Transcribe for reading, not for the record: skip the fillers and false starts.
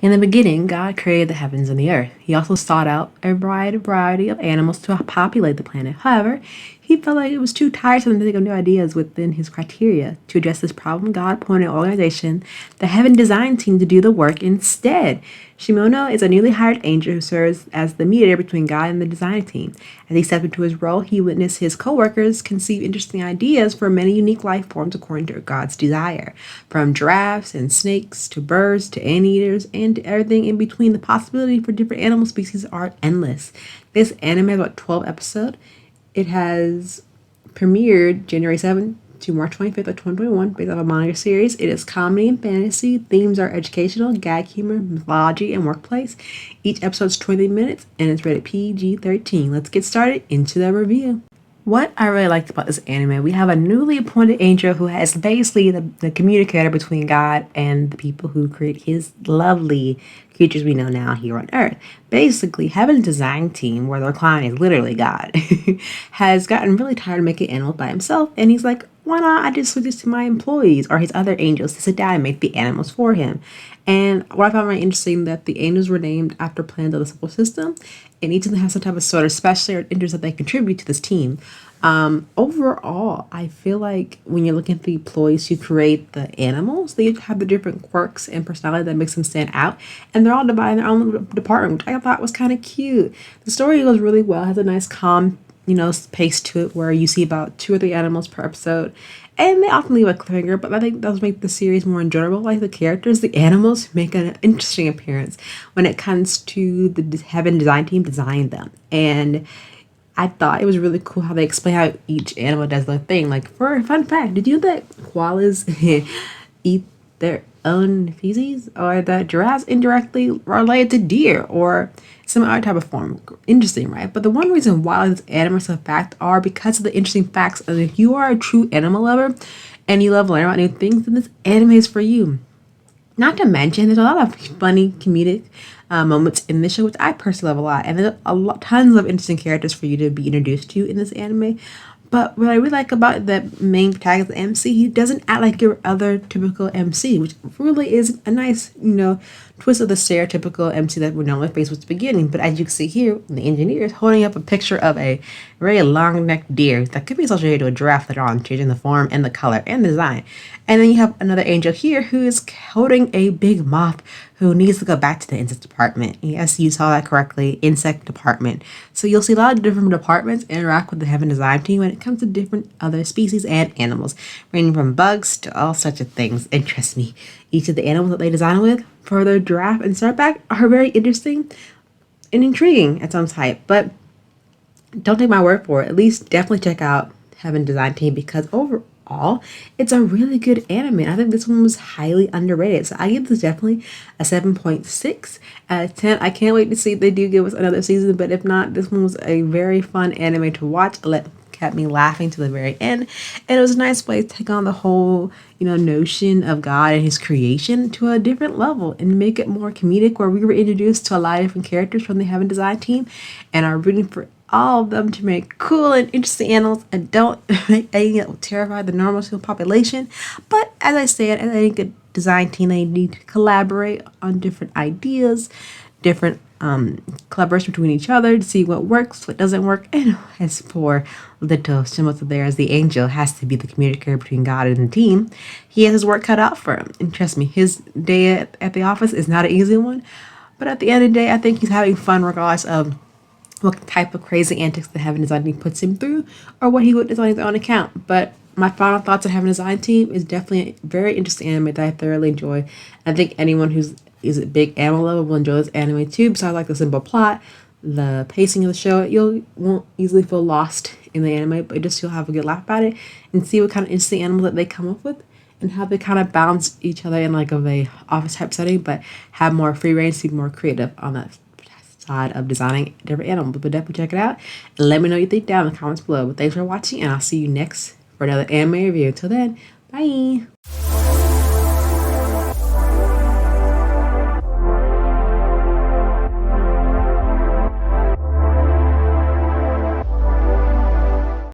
In the beginning, God created the heavens and the earth. He also sought out a variety of animals to populate the planet. However, he felt like it was too tiresome to think of new ideas within his criteria. To address this problem, God appointed an organization, the Heaven Design Team, to do the work instead. Shimono is a newly hired angel who serves as the mediator between God and the design team. As he stepped into his role, he witnessed his co-workers conceive interesting ideas for many unique life forms according to God's desire. From giraffes and snakes to birds to anteaters and everything in between, the possibility for different animal species are endless. This anime has about 12 episodes. It has premiered January 7th to March 25th of 2021 based off a manga series. It is comedy and fantasy. Themes are educational, gag humor, mythology, and workplace. Each episode is 20 minutes and it's rated PG-13. Let's get started into the review. What I really liked about this anime, we have a newly appointed angel who has basically the communicator between God and the people who create his lovely creatures we know now here on Earth. Basically, Heaven's design team, where their client is literally God, has gotten really tired of making animals by himself, and he's like, why not I just switch this to my employees or his other angels to sit down and make the animals for him? And what I found very interesting that the angels were named after planets of the solar system, and each of them has some type of sort of special interest that they contribute to this team. Overall, I feel like when you're looking at the employees who create the animals, they have the different quirks and personality that makes them stand out, and they're all divided in their own little department, which I thought was kind of cute. The story goes really well, has a nice calm, pace to it where you see about 2 or 3 animals per episode. And they often leave a cliffhanger, but I think those make the series more enjoyable. Like the characters, the animals make an interesting appearance when it comes to the Heaven Design Team designing them. And I thought it was really cool how they explain how each animal does their thing. Like, for a fun fact, did you know that koalas eat their own feces? Or that giraffes indirectly related to deer or some other type of form? Interesting, right? But the one reason why these animals are fact are because of the interesting facts. And if you are a true animal lover and you love learning about new things, then this anime is for you. Not to mention, there's a lot of funny comedic moments in this show, which I personally love a lot. And there's tons of interesting characters for you to be introduced to in this anime. But what I really like about the main protagonist, the MC, he doesn't act like your other typical MC, which really is a nice, twist of the stereotypical MC that we're normally faced with at the beginning. But as you can see here, the engineer is holding up a picture of a very long-necked deer that could be associated to a giraffe later on, changing the form and the color and the design. And then you have another angel here who is holding a big moth who needs to go back to the insect department. Yes, you saw that correctly, insect department. So you'll see a lot of different departments interact with the Heaven Design Team when it comes to different other species and animals, ranging from bugs to all such of things. And trust me, each of the animals that they design with for their giraffe and startback are very interesting and intriguing at some type. But don't take my word for it. At least definitely check out Heaven Design Team because overall, it's a really good anime. I think this one was highly underrated. So I give this definitely a 7.6 out of 10. I can't wait to see if they do give us another season. But if not, this one was a very fun anime to watch. Kept me laughing to the very end. And it was a nice way to take on the whole, notion of God and his creation to a different level and make it more comedic, where we were introduced to a lot of different characters from the Heaven Design Team and are rooting for all of them to make cool and interesting animals and don't make anything that will terrify the normal population. But as I said, as any good design team, they need to collaborate on different ideas, different collaboration between each other to see what works, what doesn't work. And as for little Shimoto there as the angel has to be the communicator between God and the team, he has his work cut out for him. And trust me, his day at the office is not an easy one. But at the end of the day, I think he's having fun regardless of what type of crazy antics the Heaven Design Team puts him through or what he would do on his own account. But my final thoughts on Heaven Design Team is definitely a very interesting anime that I thoroughly enjoy. I think anyone who's is a big anime lover will enjoy this anime too. Besides like the simple plot, the pacing of the show, you won't easily feel lost in the anime, but just you'll have a good laugh about it and see what kind of interesting animals that they come up with and how they kind of balance each other in like a office type setting, but have more free reign to be more creative on that side of designing different animals. But definitely check it out and let me know what you think down in the comments below. But thanks for watching, and I'll see you next for another anime review. Until then, bye.